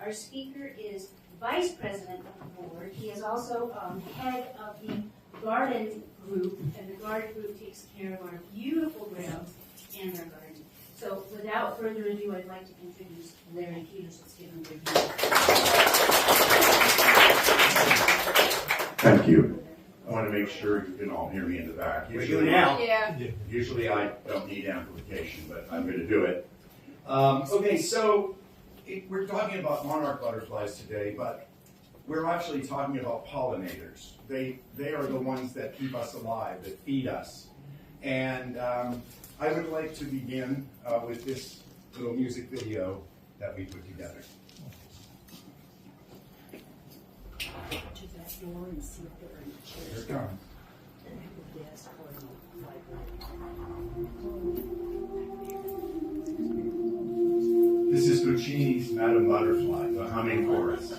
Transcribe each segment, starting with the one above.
Our speaker is Vice President of the Board. He is also head of the Garden Group, and the Garden Group takes care of our beautiful grounds and our garden. So without further ado, I'd like to introduce Larry Peters. Let's give him a big hand. Thank you. I want to make sure you can all hear me in the back. Usually, now. Yeah. Usually I don't need amplification, but I'm going to do it. Okay, so we're talking about monarch butterflies today, but we're actually talking about pollinators. They are the ones that keep us alive, that feed us. And I would like to begin with this little music video that we put together. To that door and see if there are any chairs. Here it comes. Desk or This is Puccini's Madame Butterfly, the humming chorus.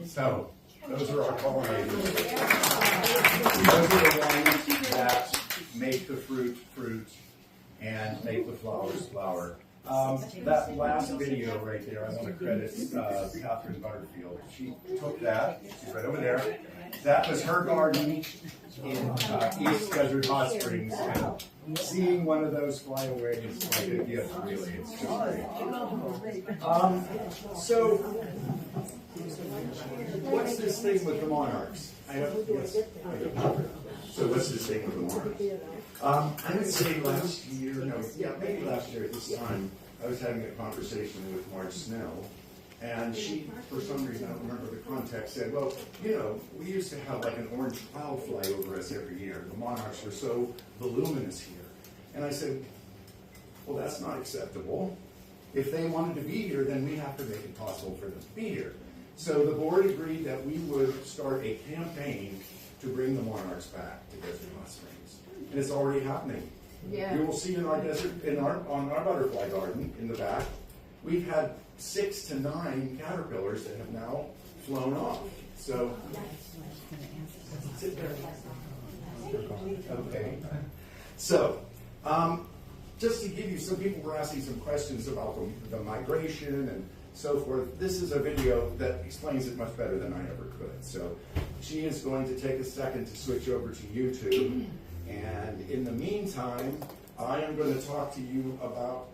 So, those are our pollinators. Those are the ones that make the fruit and make the flowers flower. That last video right there, I want to credit Catherine Butterfield. She took that, she's right over there. That was her garden in East Desert Hot Springs. And seeing one of those fly away is like a gift, really. It's just great. So, what's this thing with the monarchs? So what's this thing with the monarchs? I would say last year, maybe last year at this time, I was having a conversation with Marge Snell, and she, for some reason, I don't remember the context, said, well, you know, we used to have like an orange cloud fly over us every year. The monarchs were so voluminous here. And I said, well, that's not acceptable. If they wanted to be here, then we have to make it possible for them to be here. So the board agreed that we would start a campaign to bring the monarchs back to Desert Hot Springs. And it's already happening. Yeah. You will see in our on our butterfly garden in the back, we've had 6 to 9 caterpillars that have now flown off. So, sit there. Okay. So, just to give you, some people were asking some questions about the migration and so forth. This is a video that explains it much better than I ever could. So she is going to take a second to switch over to YouTube. And in the meantime, I am going to talk to you about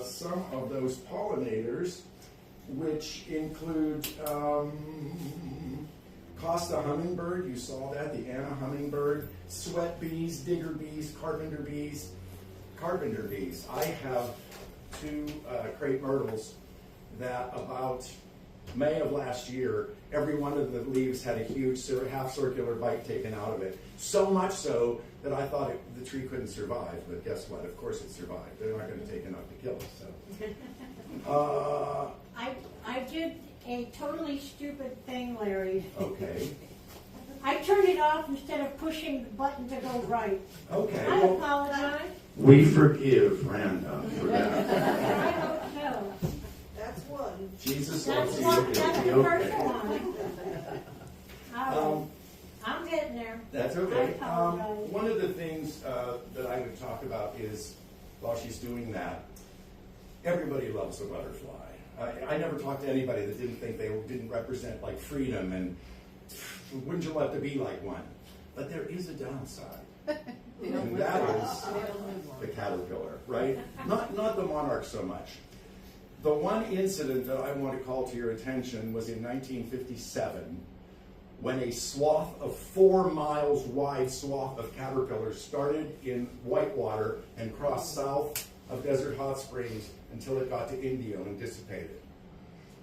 some of those pollinators, which include Costa hummingbird, you saw that, the Anna hummingbird, sweat bees, digger bees, carpenter bees. I have 2 crepe myrtles that about May of last year, every one of the leaves had a huge half-circular bite taken out of it. So much so that I thought the tree couldn't survive, but guess what? Of course it survived. They're not going to take enough to kill it. So, I did a totally stupid thing, Larry. okay. I turned it off instead of pushing the button to go right. Okay, I well, apologize. we forgive Randa for that. I hope so. That's one. Jesus That's loves you, one, it'll that's be the first okay. one. All right. I'm getting there. That's I okay. apologize. One of the things that I would talk about is, while she's doing that, everybody loves a butterfly. I never talked to anybody that didn't think they didn't represent like freedom and wouldn't you love to be like one? But there is a downside. And that is the caterpillar, right? Not the monarch so much. The one incident that I want to call to your attention was in 1957, when a swath of 4 miles wide swath of caterpillars started in Whitewater and crossed south of Desert Hot Springs until it got to Indio and dissipated.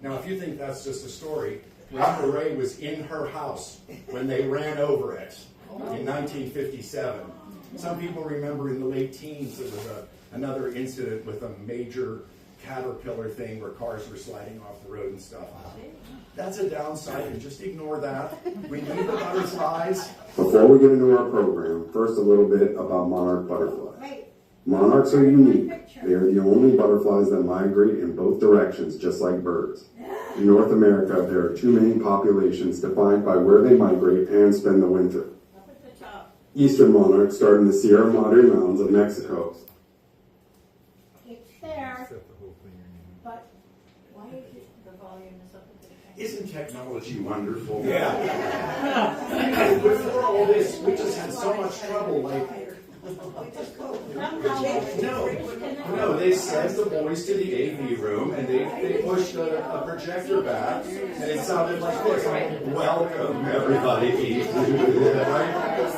Now, if you think that's just a story, Rhonda Ray was in her house when they ran over it in 1957. Some people remember in the late teens there was another incident with a major caterpillar thing where cars were sliding off the road and stuff. That's a downside, and just ignore that. We need the butterflies. Before we get into our program, first a little bit about monarch butterflies. Wait. Monarchs are unique. They are the only butterflies that migrate in both directions, just like birds. In North America, there are 2 main populations defined by where they migrate and spend the winter. Up at the top. Eastern monarchs start in the Sierra Madre Mountains of Mexico. It's there, but why is it the volume is up at the top? Isn't technology wonderful? Yeah. Before all this, we just had so much trouble, like, no, they sent the boys to the AV room and they pushed a projector back and it sounded like this. Welcome everybody. Right?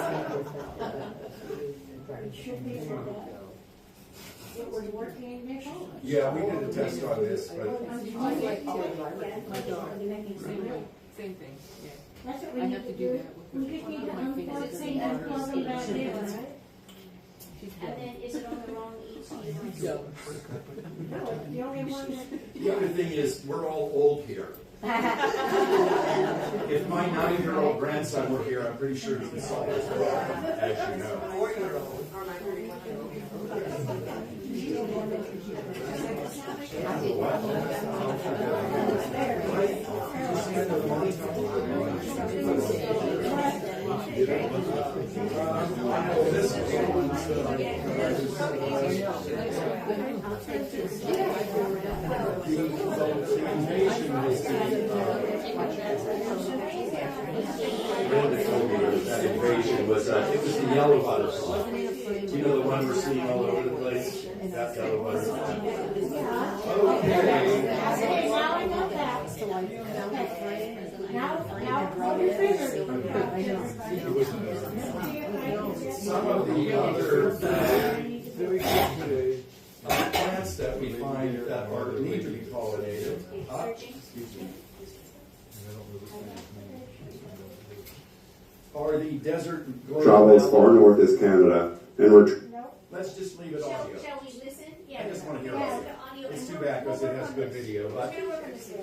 It should be for that. It was working initially. Yeah, we did a test on this, but Same thing, yeah. That's what we I need have to to do. do that with We just need to my unplug fingers it, and and unplug them back in, right? And then is it on the wrong each? No. No, the only one that. the other thing is we're all old here. If my 9-year-old grandson were here, I'm pretty sure he'd solve this problem, as you know. 4-year-old or my 31-year-old. That invasion was, it was the yellow butterfly. You know the one we're seeing all over the place? That yellow butterfly. Okay. Okay, now I know that. Now pull your fingers. Some of the other plants that we find that are need to be pollinated. Excuse me. Are the desert Travel as far north as Canada and Let's just leave it audio. Shall we listen? I just want to hear Yeah, audio. the audio. It's and too we'll- bad because we'll it work has on good this. video. We're But gonna work on this.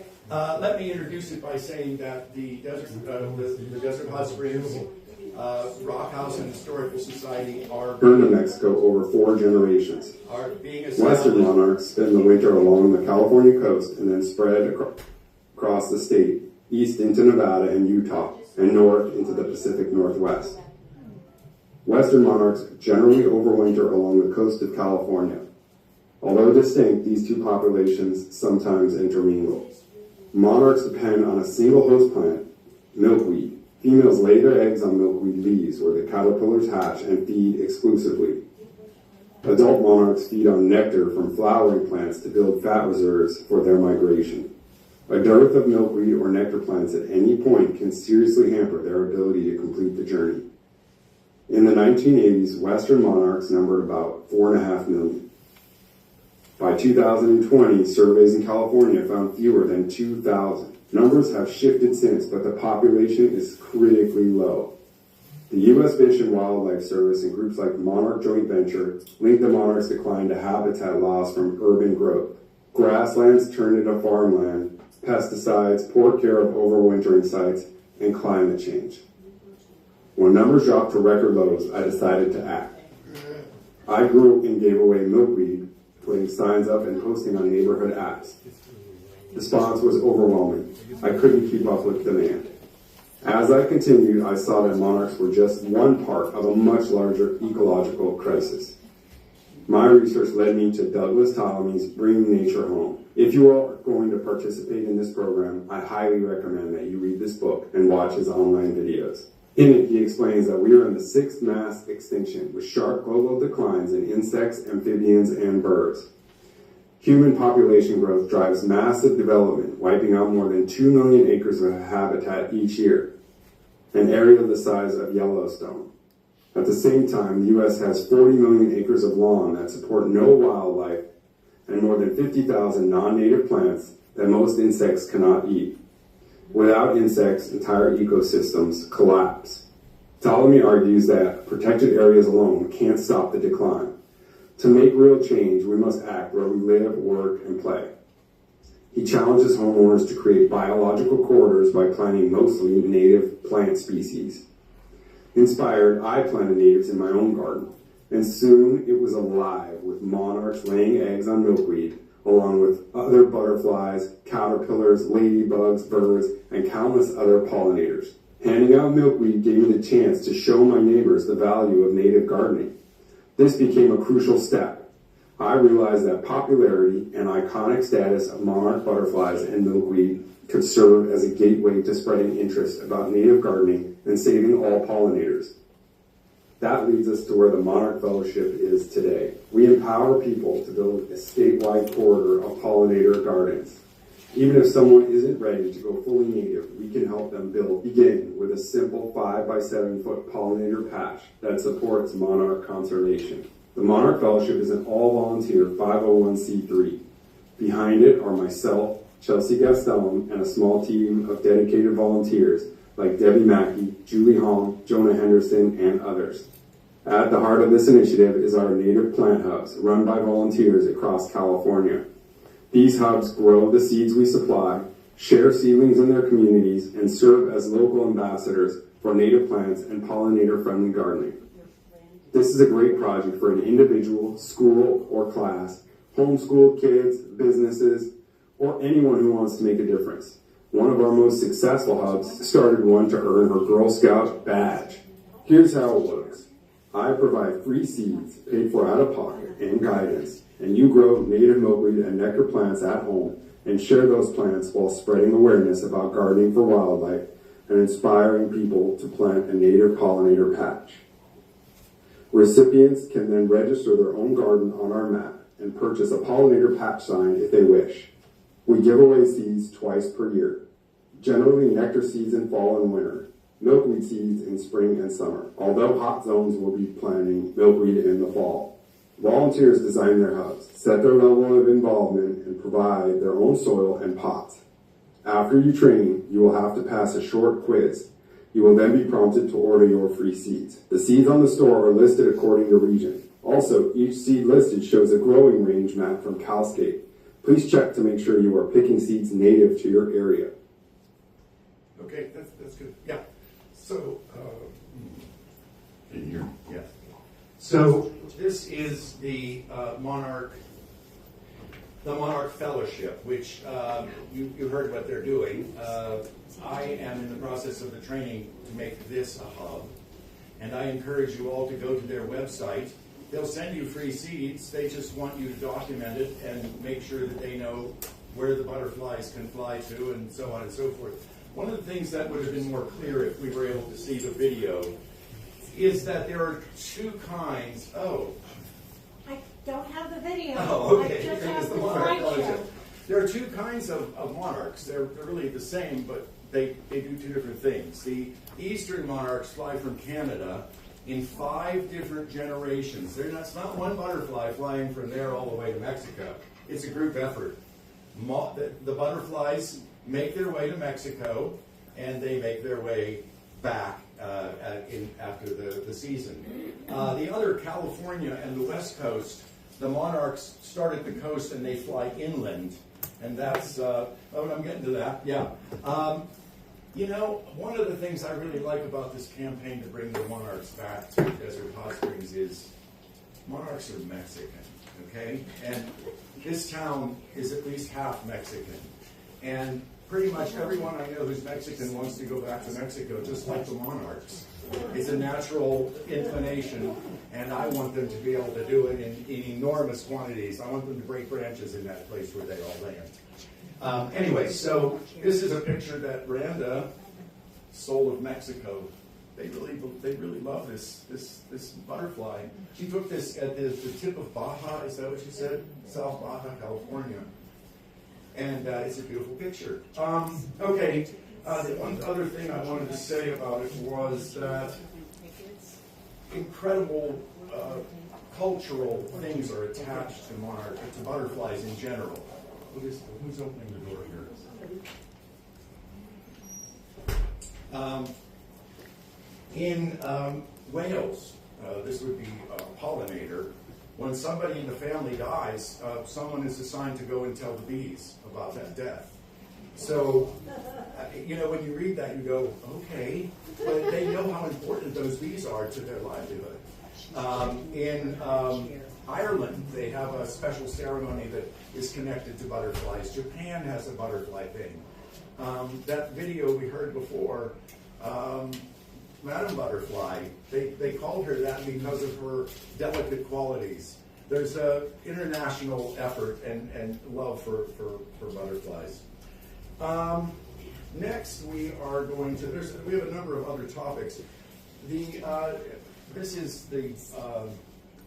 let me introduce it by saying that the Desert Hot Springs Rock House and Historical Society are returned to Mexico over 4 generations. being Western established. monarchs spend the winter along the California coast and then spread across the state, east into Nevada and Utah, and north into the Pacific Northwest. Western monarchs generally overwinter along the coast of California. Although distinct, these 2 populations sometimes intermingle. Monarchs depend on a single host plant, milkweed. Females lay their eggs on milkweed leaves where the caterpillars hatch and feed exclusively. Adult monarchs feed on nectar from flowering plants to build fat reserves for their migration. A dearth of milkweed or nectar plants at any point can seriously hamper their ability to complete the journey. In the 1980s, Western monarchs numbered about 4.5 million. By 2020, surveys in California found fewer than 2,000. Numbers have shifted since, but the population is critically low. The U.S. Fish and Wildlife Service and groups like Monarch Joint Venture link the monarch's decline to habitat loss from urban growth. Grasslands turned into farmland, pesticides, poor care of overwintering sites, and climate change. When numbers dropped to record lows, I decided to act. I grew and gave away milkweed, putting signs up and posting on neighborhood apps. The response was overwhelming. I couldn't keep up with demand. As I continued, I saw that monarchs were just one part of a much larger ecological crisis. My research led me to Douglas Ptolemy's Bring Nature Home. If you are going to participate in this program, I highly recommend that you read this book and watch his online videos. In it, he explains that we are in the 6th mass extinction with sharp global declines in insects, amphibians, and birds. Human population growth drives massive development, wiping out more than 2 million acres of habitat each year, an area the size of Yellowstone. At the same time, the U.S. has 40 million acres of lawn that support no wildlife and more than 50,000 non-native plants that most insects cannot eat. Without insects, entire ecosystems collapse. Ptolemy argues that protected areas alone can't stop the decline. To make real change, we must act where we live, work, and play. He challenges homeowners to create biological corridors by planting mostly native plant species. Inspired, I planted natives in my own garden, and soon it was alive with monarchs laying eggs on milkweed, along with other butterflies, caterpillars, ladybugs, birds, and countless other pollinators. Handing out milkweed gave me the chance to show my neighbors the value of native gardening. This became a crucial step. I realized that popularity and iconic status of monarch butterflies and milkweed could serve as a gateway to spreading interest about native gardening and saving all pollinators. That leads us to where the Monarch Fellowship is today. We empower people to build a statewide corridor of pollinator gardens. Even if someone isn't ready to go fully native, we can help them begin with a simple 5 by 7 foot pollinator patch that supports monarch conservation. The Monarch Fellowship is an all-volunteer 501c3. Behind it are myself, Chelsea Gastelum, and a small team of dedicated volunteers like Debbie Mackey, Julie Hong, Jonah Henderson, and others. At the heart of this initiative is our native plant hubs, run by volunteers across California. These hubs grow the seeds we supply, share seedlings in their communities, and serve as local ambassadors for native plants and pollinator-friendly gardening. This is a great project for an individual, school, or class, homeschool kids, businesses, or anyone who wants to make a difference. One of our most successful hubs started one to earn her Girl Scout badge. Here's how it works. I provide free seeds, paid for out of pocket, and guidance, and you grow native milkweed and nectar plants at home and share those plants while spreading awareness about gardening for wildlife and inspiring people to plant a native pollinator patch. Recipients can then register their own garden on our map and purchase a pollinator patch sign if they wish. We give away seeds twice per year, generally nectar seeds in fall and winter, milkweed seeds in spring and summer, although hot zones will be planting milkweed in the fall. Volunteers design their hubs, set their level of involvement, and provide their own soil and pots. After you train, you will have to pass a short quiz. You will then be prompted to order your free seeds. The seeds on the store are listed according to region. Also, each seed listed shows a growing range map from CalScape. Please check to make sure you are picking seeds native to your area. Okay, that's good. Yeah. So, in here, yes. So this is the Monarch Fellowship, which you heard what they're doing. I am in the process of the training to make this a hub, and I encourage you all to go to their website. They'll send you free seeds. They just want you to document it and make sure that they know where the butterflies can fly to and so on and so forth. One of the things that would have been more clear if we were able to see the video is that there are two kinds. Oh. I don't have the video. Oh, okay. I just Here is have the the Monarch slideshow. Fellowship. There are two kinds of monarchs. They're really the same, but they do two different things. The eastern monarchs fly from Canada in 5 different generations. It's not one butterfly flying from there all the way to Mexico. It's a group effort. The butterflies make their way to Mexico, and they make their way back after the season. The other, California and the West Coast, the monarchs start at the coast and they fly inland. And that's, I'm getting to that, yeah. You know, one of the things I really like about this campaign to bring the monarchs back to Desert Hot Springs is monarchs are Mexican, okay? And this town is at least half Mexican. And pretty much everyone I know who's Mexican wants to go back to Mexico, just like the monarchs. It's a natural inclination, and I want them to be able to do it in enormous quantities. I want them to break branches in that place where they all land. Anyway, so this is a picture that Randa, Soul of Mexico, they really love this butterfly. She took this at the tip of Baja, is that what she said? South Baja, California. And it's a beautiful picture. Okay, the one other thing I wanted to say about it was that incredible cultural things are attached to to butterflies in general. Who's opening the door here? In Wales, this would be a pollinator. When somebody in the family dies, someone is assigned to go and tell the bees about that death. So, you know, when you read that, you go, okay, but they know how important those bees are to their livelihood. In Ireland, they have a special ceremony that is connected to butterflies. Japan has a butterfly thing. That video we heard before, Madame Butterfly, they called her that because of her delicate qualities. There's an international effort and love for butterflies. Next, we are going to, we have a number of other topics. This is the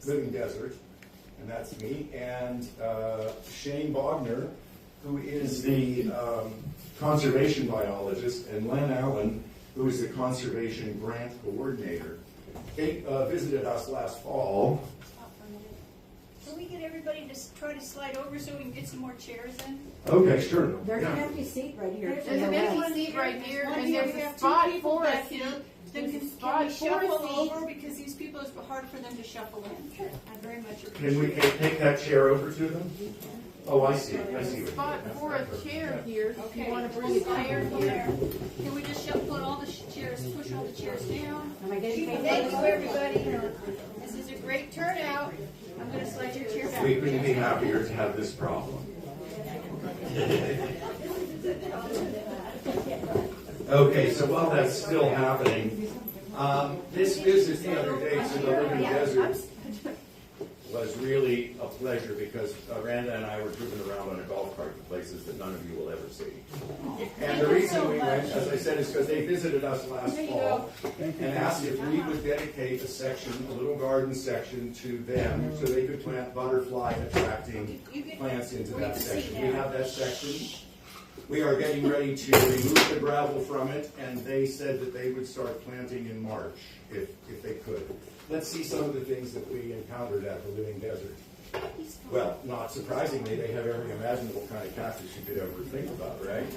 Living Desert, and that's me, and Shane Bogner, who is the conservation biologist, and Len Allen, who is the conservation grant coordinator. They visited us last fall. Can we get everybody to try to slide over so we can get some more chairs in? Okay, sure. There's an Yeah. empty seat right here. There's There's an an empty empty seat right here, One and here, there's we a have two spot people for a back seat. here. Then There's a can spot we for a shuffle seat. over because these people, it's hard for them to shuffle in. I very much appreciate Can we it. take that chair over to them? Oh, I see. I see. what Spot you for a chair here, if Okay, you want to bring we'll a slide chair over here. there. Can we just put all the chairs, push all the chairs down? Am I getting paid? Thank you, everybody. This is a great turnout. I'm going to slide your chair back. We couldn't be happier to have this problem. Okay, so while that's still happening, this visit the other day to the Living Desert was really a pleasure because Randa and I were driven around on a golf cart to places that none of you will ever see. And the reason we went, as I said, is because they visited us last fall and asked if we would dedicate a section, a little garden section to them so they could plant butterfly attracting plants into that section. We have that section. We are getting ready to remove the gravel from it, and they said that they would start planting in March if they could. Let's see some of the things that we encountered at the Living Desert. Well, not surprisingly, they have every imaginable kind of cactus you could ever think about, right?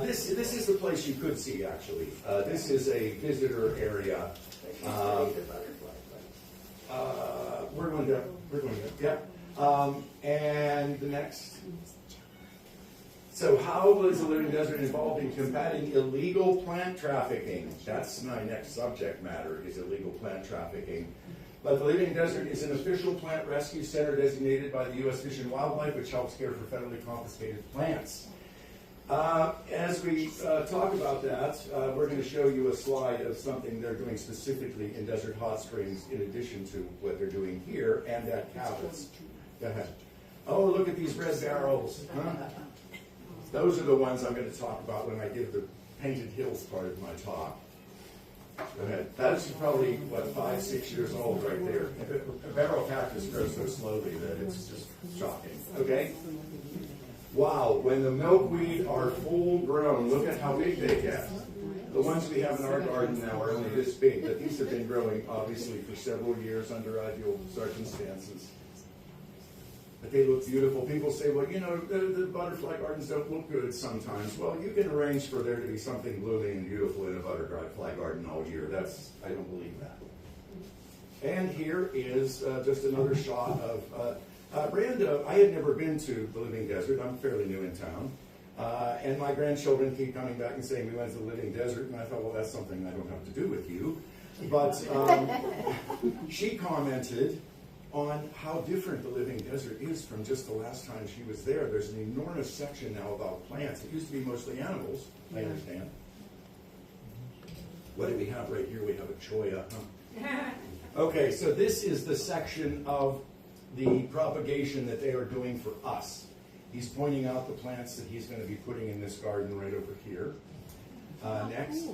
This is the place you could see, actually. This is a visitor area. We're going to, yeah. And the next. So how was the Living Desert involved in combating illegal plant trafficking? That's my next subject matter, is illegal plant trafficking. But the Living Desert is an official plant rescue center designated by the U.S. Fish and Wildlife, which helps care for federally confiscated plants. As we talk about that, we're going to show you a slide of something they're doing specifically in Desert Hot Springs in addition to what they're doing here and at Cabot's. Go ahead. Oh, look at these red barrels. Huh? Those are the ones I'm going to talk about when I give the Painted Hills part of my talk. Go ahead. That's probably, 5, 6 years old right there. A barrel cactus grows so slowly that it's just shocking. Okay? Wow, when the milkweed are full grown, look at how big they get. The ones we have in our garden now are only this big, but these have been growing, obviously, for several years under ideal circumstances. But they look beautiful. People say, well, you know, the butterfly gardens don't look good sometimes. Well, you can arrange for there to be something blooming and beautiful in a butterfly garden all year. I don't believe that. And here is just another shot of Randa. I had never been to the Living Desert. I'm fairly new in town. And my grandchildren keep coming back and saying we went to the living desert, and I thought, well, that's something I don't have to do with you. But she commented on how different the living desert is from just the last time she was there. There's an enormous section now about plants. It used to be mostly animals, I understand. What do we have right here? We have a cholla. Huh? Okay, so this is the section of the propagation that they are doing for us. He's pointing out the plants that he's going to be putting in this garden right over here. Next.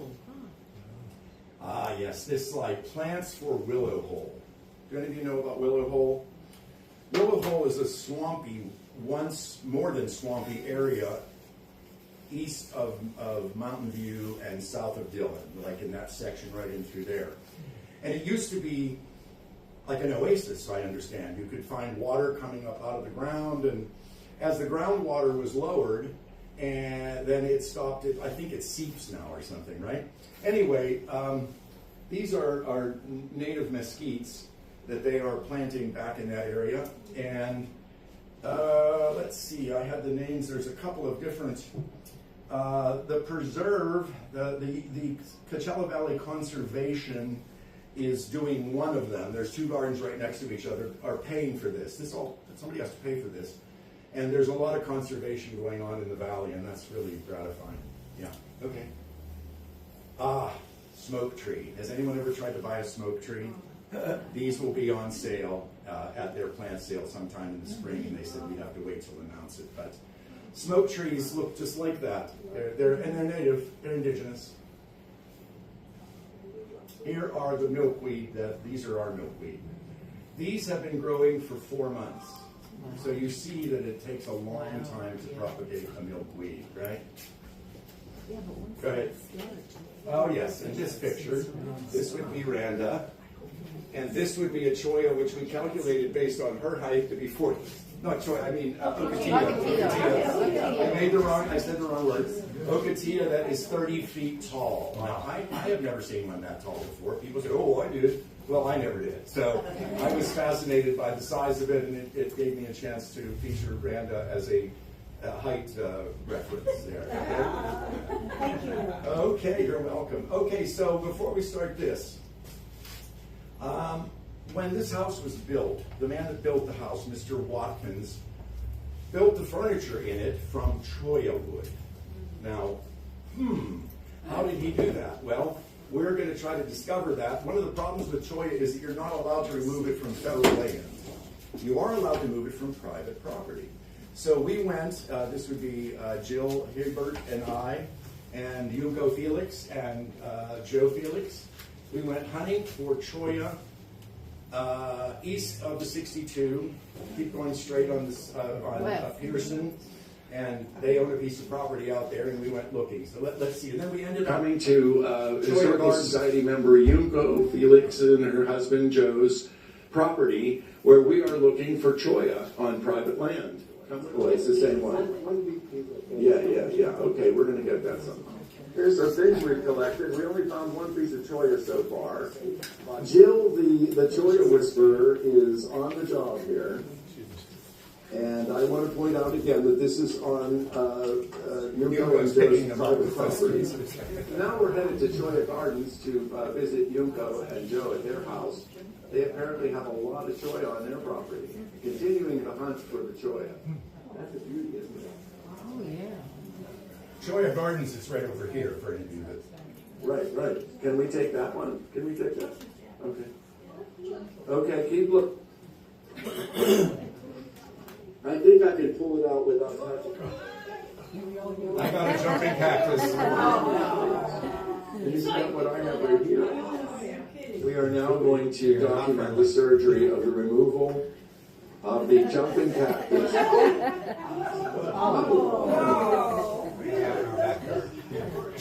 Yes, this slide, plants for willow hole. Do any of you know about willow hole? Willow hole is a swampy, once more than swampy area east of Mountain View and south of Dillon, like in that section right in through there. And it used to be like an oasis, I understand. You could find water coming up out of the ground, and as the groundwater was lowered, and then it stopped, I think it seeps now or something, right? Anyway, these are native mesquites that they are planting back in that area. And let's see, I have the names. There's a couple of different, the preserve, the Coachella Valley Conservation is doing one of them. There's two gardens right next to each other, are paying for this. Somebody has to pay for this. And there's a lot of conservation going on in the valley, and that's really gratifying. Yeah, okay. Smoke tree. Has anyone ever tried to buy a smoke tree? These will be on sale at their plant sale sometime in the spring, and they said we'd have to wait till announce it. But smoke trees look just like that. They're native. They're indigenous. Here are the milkweed. These are our milkweed. These have been growing for 4 months. So you see that it takes a long time to propagate a milkweed, right? Go ahead. Oh yes, in this picture, this would be Randa, and this would be a cholla, which we calculated based on her height to be 40. Not cholla, I mean Ocotillo. I said the wrong word. Ocotillo, that is 30 feet tall. Now, I have never seen one that tall before. People say, oh, I did. Well, I never did. So I was fascinated by the size of it, and it gave me a chance to feature Randa as a height reference there. Thank you. Okay, you're welcome. Okay, so before we start this, when this house was built, the man that built the house, Mr. Watkins, built the furniture in it from cholla wood. Now, how did he do that? Well, we're going to try to discover that. One of the problems with cholla is that you're not allowed to remove it from federal land. You are allowed to move it from private property. So we went, this would be Jill Higbert and I, and Hugo Felix and Joe Felix. We went hunting for cholla east of the 62. Keep going straight on this on Pearson. And they own a piece of property out there, and we went looking. So let's see. And then we ended up coming to Historical Society member Yumko Felix and her husband Joe's property, where we are looking for cholla on private land. Well, it's the same one. Yeah. Okay, we're going to get that sometime. Here's the things we've collected. We only found one piece of cholla so far. Jill, the cholla whisperer, is on the job here. And I want to point out again that this is on Yumko and Joe's private property. Now we're headed to Cholla Gardens to visit Yumko and Joe at their house. They apparently have a lot of cholla on their property. Continuing the hunt for the cholla. That's a beauty, isn't it? Oh, yeah. Cholla Gardens is right over here for any of you that... Right. Can we take that one? Can we take that? Okay, keep looking. I think I can pull it out without touching. I got a jumping cactus. And isn't that what I have right here? We are now going to document the surgery of the removal of the jumping cactus.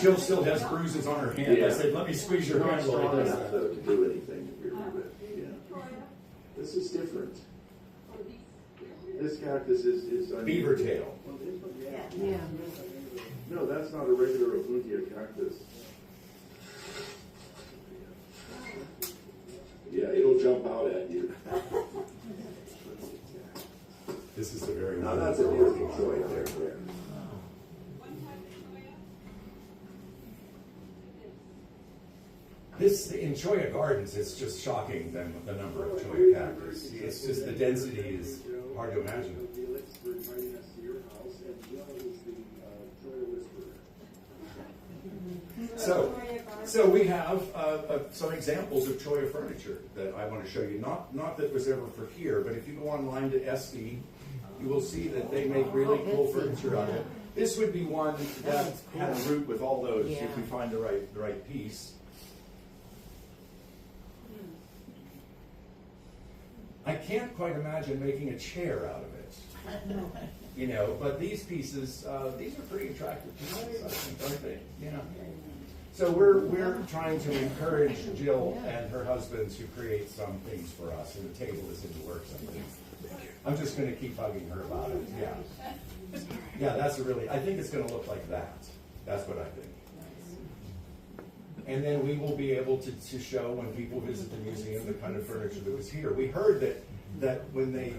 Jill still has bruises on her hand. Yeah. I said, let me squeeze your hand while Strong I do enough, that. though, to do anything really with. Yeah. This is different. This cactus is unusual. Beaver tail. Yeah. No, that's not a regular Opuntia cactus. Yeah, it'll jump out at you. This is a very... Now that's a beautiful cholla there. this in Cholla Gardens, it's just shocking the number of Cholla cactus. It's just the density is hard to imagine. So we have some examples of Cholla furniture that I want to show you. Not that was ever for here, but if you go online to SD, you will see that they make really cool furniture out of it. This would be one that had a root with all those if we find the right piece. I can't quite imagine making a chair out of it. You know, but these pieces, these are pretty attractive pieces, I think, aren't they? Yeah. So we're trying to encourage Jill and her husband to create some things for us, and the table is in the works. I'm just going to keep bugging her about it. Yeah. Yeah, that's I think it's going to look like that. That's what I think. And then we will be able to show when people visit the museum the kind of furniture that was here. We heard that when they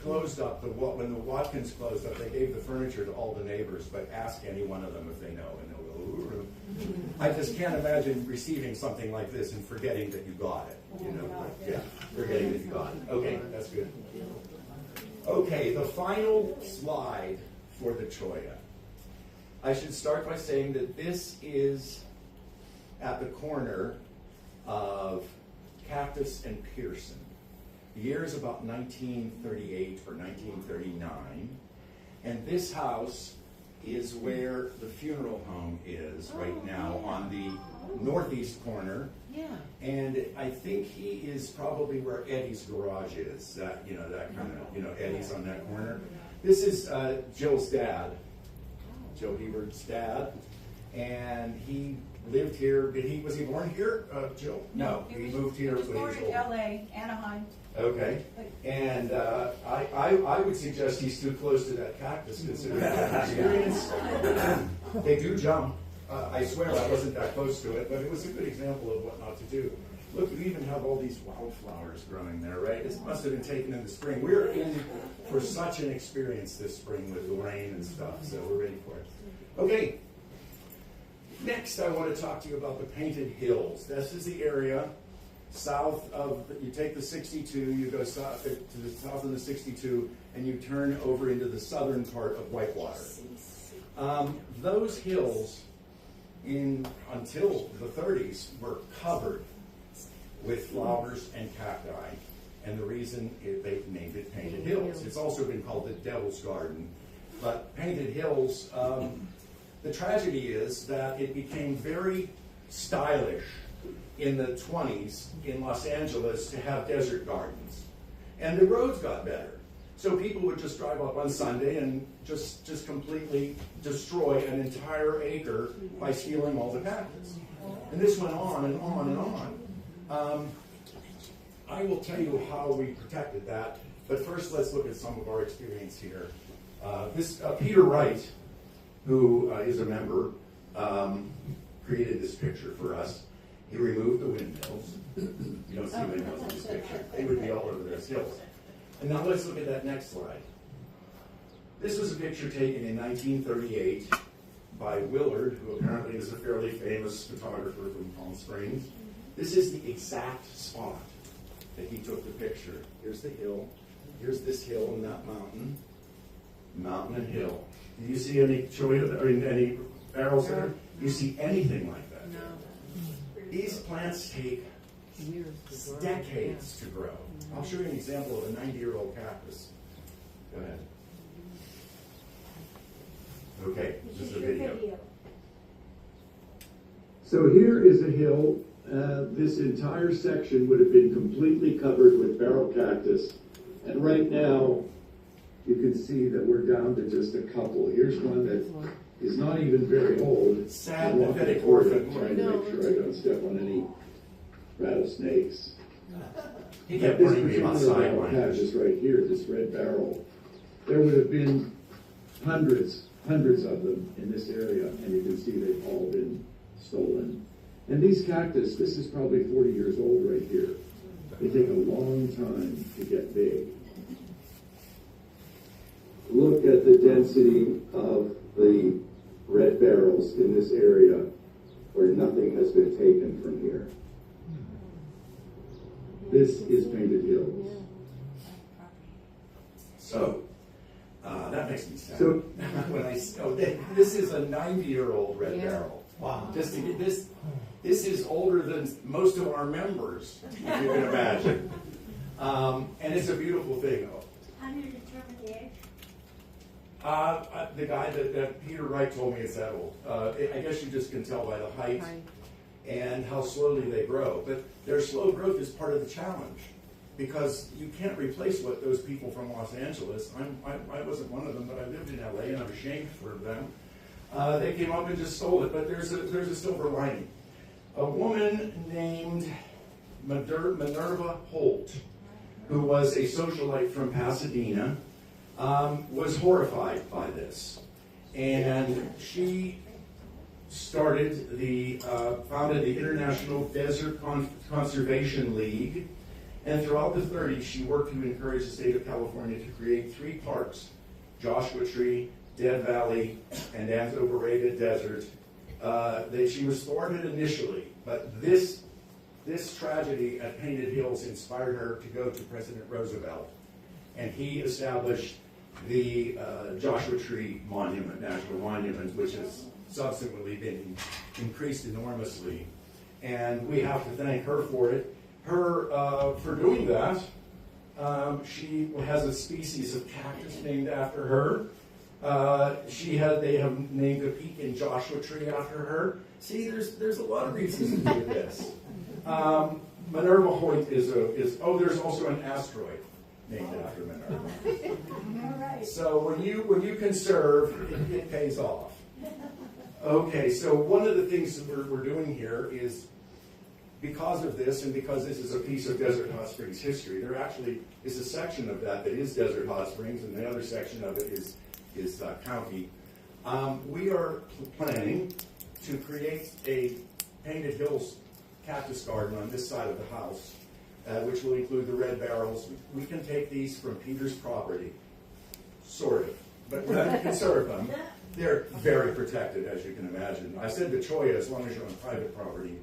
closed up, when the Watkins closed up, they gave the furniture to all the neighbors, but ask any one of them if they know, and they'll go, ooh. I just can't imagine receiving something like this and forgetting that you got it. You know, yeah, forgetting that you got it. Okay, that's good. Okay, the final slide for the Cholla. I should start by saying that this is at the corner of Cactus and Pearson. The year is about 1938 or 1939, and this house is where the funeral home is right now on the northeast corner. Yeah. And I think he is probably where Eddie's garage is. That kind of Eddie's on that corner. This is Jill's dad, Joe Hebert's dad, and he lived here. Was he born here, Jill? No, he moved here when he was born in L.A., Anaheim. Okay, and I would suggest he's too close to that cactus considering that experience. They do jump. I swear I wasn't that close to it, but it was a good example of what not to do. Look, we even have all these wildflowers growing there, right? This must have been taken in the spring. We're in for such an experience this spring with the rain and stuff, so we're ready for it. Okay, next I want to talk to you about the Painted Hills. This is the area south of, you take the 62, you go south to the south of the 62, and you turn over into the southern part of Whitewater. Those hills, until the 30s, were covered with flowers and cacti, and the reason they named it Painted Hills. It's also been called the Devil's Garden, but Painted Hills, the tragedy is that it became very stylish in the 20s in Los Angeles to have desert gardens. And the roads got better. So people would just drive up on Sunday and just completely destroy an entire acre by stealing all the cactus. And this went on and on and on. I will tell you how we protected that, but first let's look at some of our experience here. Peter Wright, who is a member, created this picture for us. He removed the windmills. You don't see windmills in this picture. They would be all over those hills. And now let's look at that next slide. This was a picture taken in 1938 by Willard, who apparently is a fairly famous photographer from Palm Springs. This is the exact spot that he took the picture. Here's the hill. Here's this hill and that mountain. Mountain and hill. Do you see any any barrels there? Do you see anything like that? No. These plants take decades to grow. I'll show you an example of a 90-year-old cactus. Go ahead. Okay, this is a video. So here is a hill. This entire section would have been completely covered with barrel cactus. And right now, you can see that we're down to just a couple. Here's one that is not even very old. Sad pathetic orphan. Trying to make sure I don't step on any rattlesnakes. He kept This warning me about particular cactus right here, this red barrel, there would have been hundreds of them in this area, and you can see they've all been stolen. And these cactus, this is probably 40 years old right here. They take a long time to get big. Look at the density of the red barrels in this area. where nothing has been taken from here. This is Painted Hills. So, that makes me sad. So- When this is a 90-year-old red barrel. Wow. Just to get this is older than most of our members, if you can imagine. And it's a beautiful thing. How do you determine the age? The guy that Peter Wright told me it's that old. I guess you just can tell by the height and how slowly they grow. But their slow growth is part of the challenge, because you can't replace what those people from Los Angeles. I wasn't one of them, but I lived in LA, and I'm ashamed for them. They came up and just stole it. But there's a silver lining. A woman named Minerva Holt, who was a socialite from Pasadena, was horrified by this, and she founded the International Desert Conservation League, and throughout the 30s she worked to encourage the state of California to create 3 parks: Joshua Tree, Dead Valley, and Anzo-Borrega Desert. She was thwarted initially, but this tragedy at Painted Hills inspired her to go to President Roosevelt, and he established the Joshua Tree Monument, National Monument, which has subsequently been increased enormously. And we have to thank her for it. For doing that, she has a species of cactus named after her. They have named a peak in Joshua Tree after her. See, there's a lot of reasons to do this. Minerva Hoyt there's also an asteroid named after Minerva. All right. So when you conserve, it pays off. Okay, so one of the things that we're doing here is, because of this, and because this is a piece of Desert Hot Springs history, there actually is a section of that is Desert Hot Springs, and the other section of it is county. We are planning to create a Painted Hills cactus garden on this side of the house, which will include the red barrels. We can take these from Peter's property, sort of, but we're not going to conserve them. They're very protected, as you can imagine. I said to Choya, as long as you're on private property,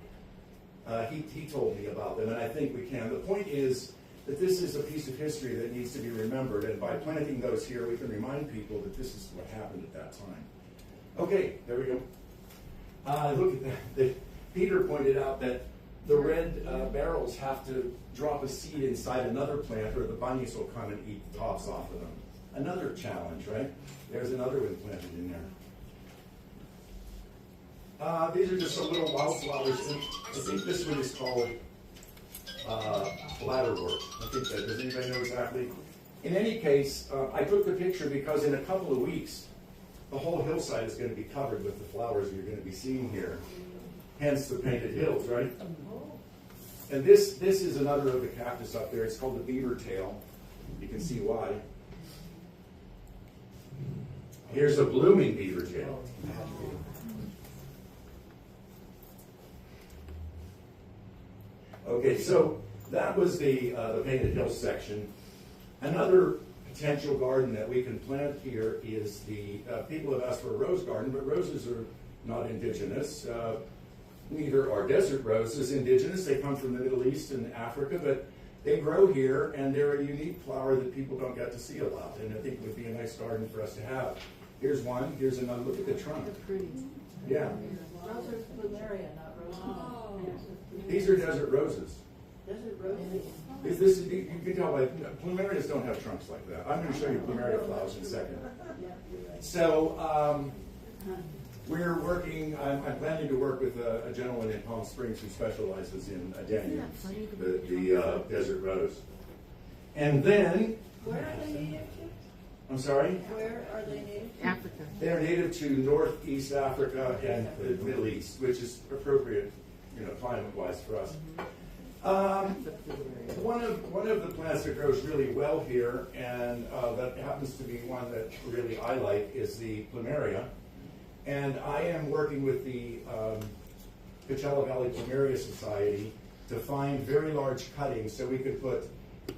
he told me about them, and I think we can. The point is that this is a piece of history that needs to be remembered, and by planting those here, we can remind people that this is what happened at that time. Okay, there we go. Look at that. Peter pointed out that the red barrels have to drop a seed inside another plant, or the bunnies will come and eat the tops off of them. Another challenge, right? There's another one planted in there. These are just some little wildflowers. I think this one is called bladderwort. I think that. Does anybody know exactly? In any case, I took the picture because in a couple of weeks, the whole hillside is going to be covered with the flowers you're going to be seeing here. Hence the Painted Hills, right? And this is another of the cactus up there. It's called the beaver tail. You can see why. Here's a blooming beaver tail. Okay, so that was the Painted Hills section. Another potential garden that we can plant here is people have asked for a rose garden, but roses are not indigenous. Neither are desert roses indigenous. They come from the Middle East and Africa, but they grow here, and they're a unique flower that people don't get to see a lot, and I think it would be a nice garden for us to have. Here's one. Here's another. Look at the trunk. Yeah. Those are plumeria, not roses. Oh. These are desert roses. Desert roses. You can tell by plumerias don't have trunks like that. I'm going to show you plumeria flowers in a second. So we're working. I'm planning to work with a gentleman in Palm Springs who specializes in adeniums, the desert rose. And then, Where are they native to? I'm sorry. Where are they native to? Africa. They're native to Northeast Africa and the Middle East, which is appropriate, climate-wise for us. One of the plants that grows really well here, and that happens to be one that really I like, is the plumeria. And I am working with the Coachella Valley Plumeria Society to find very large cuttings so we could put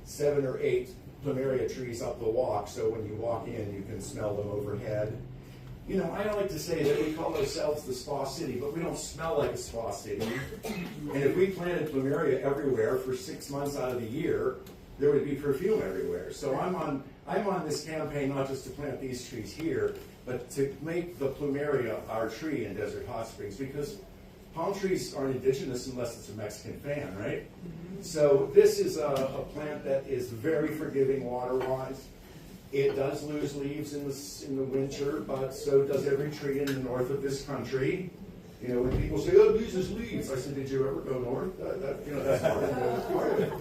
7 or 8 plumeria trees up the walk, so when you walk in, you can smell them overhead. You know, I like to say that we call ourselves the spa city, but we don't smell like a spa city. And if we planted plumeria everywhere for 6 months out of the year, there would be perfume everywhere. So I'm on this campaign not just to plant these trees here, but to make the plumeria our tree in Desert Hot Springs, because palm trees aren't indigenous unless it's a Mexican fan, right? So this is a plant that is very forgiving water-wise. It does lose leaves in the winter, but so does every tree in the north of this country. You know, when people say, "Oh, it loses leaves," I said, "Did you ever go north?" That's part of it.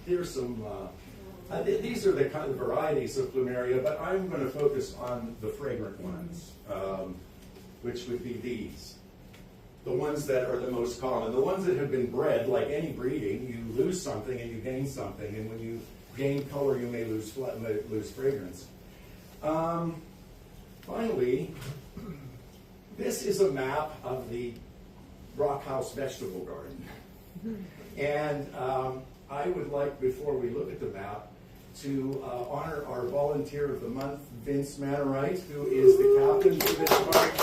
Here's some. These are the kind of varieties of plumeria, but I'm going to focus on the fragrant ones, which would be these. The ones that are the most common. The ones that have been bred, like any breeding, you lose something and you gain something, and when you gain color, you may lose fragrance. Finally, this is a map of the Rock House vegetable garden. And I would like, before we look at the map, to honor our volunteer of the month, Vince Mannerite, who is the captain for this project.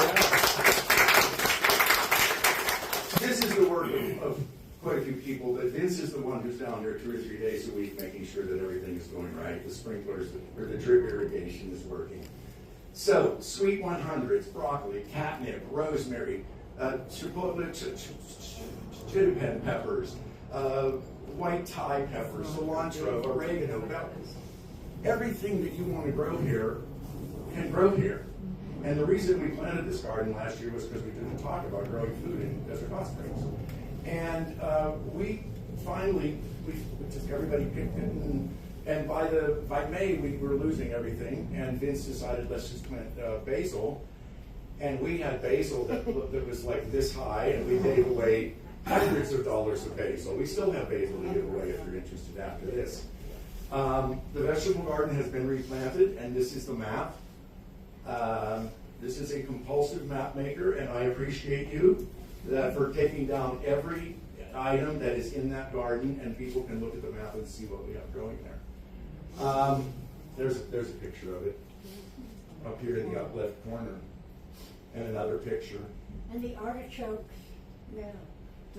This is the work of quite a few people, but Vince is the one who's down here 2 or 3 days a week making sure that everything is going right. The sprinklers, or the drip irrigation is working. So, sweet 100s, broccoli, catnip, rosemary, chipotle, chili peppers, white Thai peppers, cilantro, oregano, everything that you want to grow here can grow here. And the reason we planted this garden last year was because we didn't talk about growing food in Desert Hot Springs. And we finally, just everybody picked it, and by May we were losing everything, and Vince decided, let's just plant basil. And we had basil that was like this high, and we gave away hundreds of dollars of basil. We still have basil to give away if you're interested after this. The vegetable garden has been replanted, and this is the map. This is a compulsive map maker, and I appreciate you for taking down every item that is in that garden, and people can look at the map and see what we have growing there. There's a picture of it up here in the up left corner, and another picture. And the artichokes. Yeah.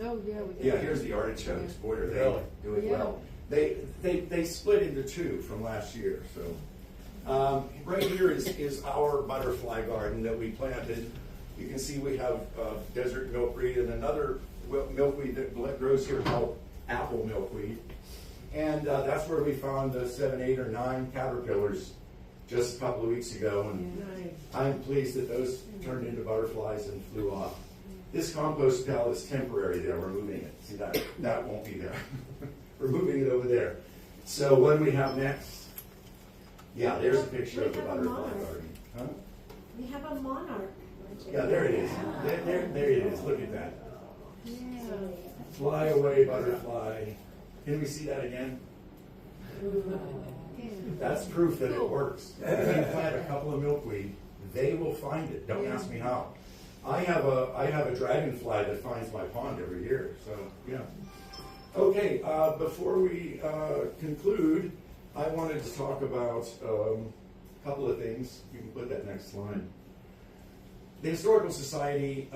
Oh, yeah. Yeah, here's the artichokes. Boy, are they doing well. They split into two from last year. So right here is our butterfly garden that we planted. You can see we have desert milkweed and another milkweed that grows here called apple milkweed. And that's where we found the 7, 8, or 9 caterpillars just a couple of weeks ago. And I'm pleased that those turned into butterflies and flew off. This compost pile is temporary there. We're moving it. See, that won't be there. We're moving it over there. So what do we have next? Yeah, there's a picture of the butterfly garden. Huh? We have a monarch. Yeah, there it is. There it is. Look at that. Fly away, butterfly. Can we see that again? That's proof that it works. If you plant a couple of milkweed, they will find it. Don't ask me how. I have a dragonfly that finds my pond every year. So yeah. Okay. Before we conclude, I wanted to talk about a couple of things. You can put that next slide. The Historical Society,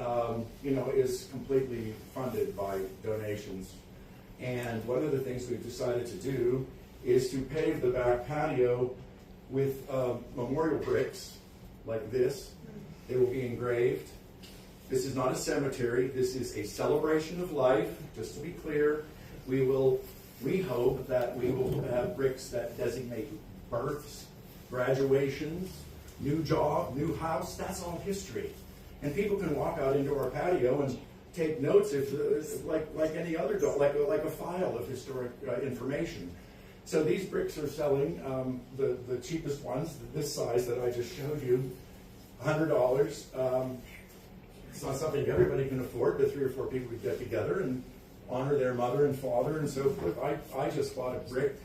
is completely funded by donations. And one of the things we've decided to do is to pave the back patio with memorial bricks like this. They will be engraved. This is not a cemetery. This is a celebration of life. Just to be clear, we hope that we will have bricks that designate births, graduations, new job, new house. That's all history. And people can walk out into our patio and take notes like any other dog, like a file of historic information. So these bricks are selling, the cheapest ones, this size that I just showed you, $100. It's not something everybody can afford, but 3 or 4 people could get together and honor their mother and father and so forth. I just bought a brick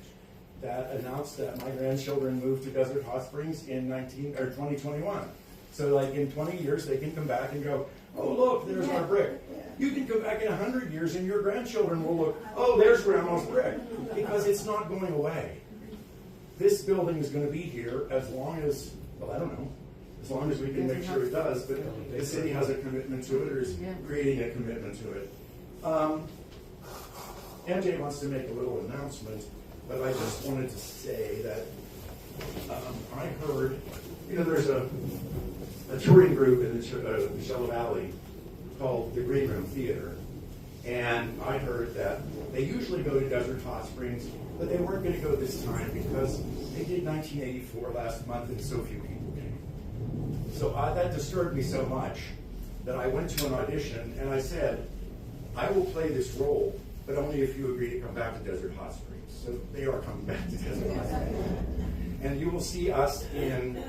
that announced that my grandchildren moved to Desert Hot Springs in 2021. So like in 20 years, they can come back and go, oh, look, there's our brick. You can come back in 100 years and your grandchildren will look, oh, there's Grandma's brick. Because it's not going away. This building is going to be here as long as, well, I don't know, as long as we can make sure it does, but the city has a commitment to it, or is creating a commitment to it. MJ wants to make a little announcement, but I just wanted to say that I heard, there's a touring group in the Shellow Valley called the Green Room Theater, and I heard that they usually go to Desert Hot Springs, but they weren't going to go this time because they did 1984 last month and so few people came. So that disturbed me so much that I went to an audition and I said, I will play this role, but only if you agree to come back to Desert Hot Springs. So they are coming back to Desert Hot Springs. And you will see us in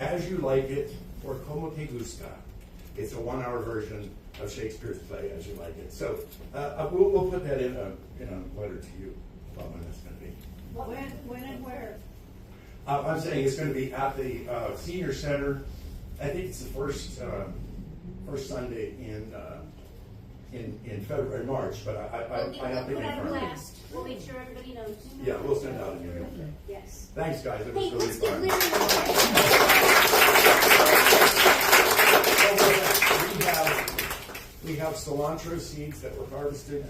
As You Like It or Como Te Gusta. It's a 1-hour version of Shakespeare's play As You Like It. So we'll put that in a letter to you about when that's going to be. When and where? I'm saying it's going to be at the Senior Center. I think it's the first Sunday in February, March, but I have to We'll put out a confirm. blast. We'll make sure everybody knows. Yeah, we'll send out an email. Yes. Thanks, guys. It was Hey, really let's get fun. Larry. We have cilantro seeds that were harvested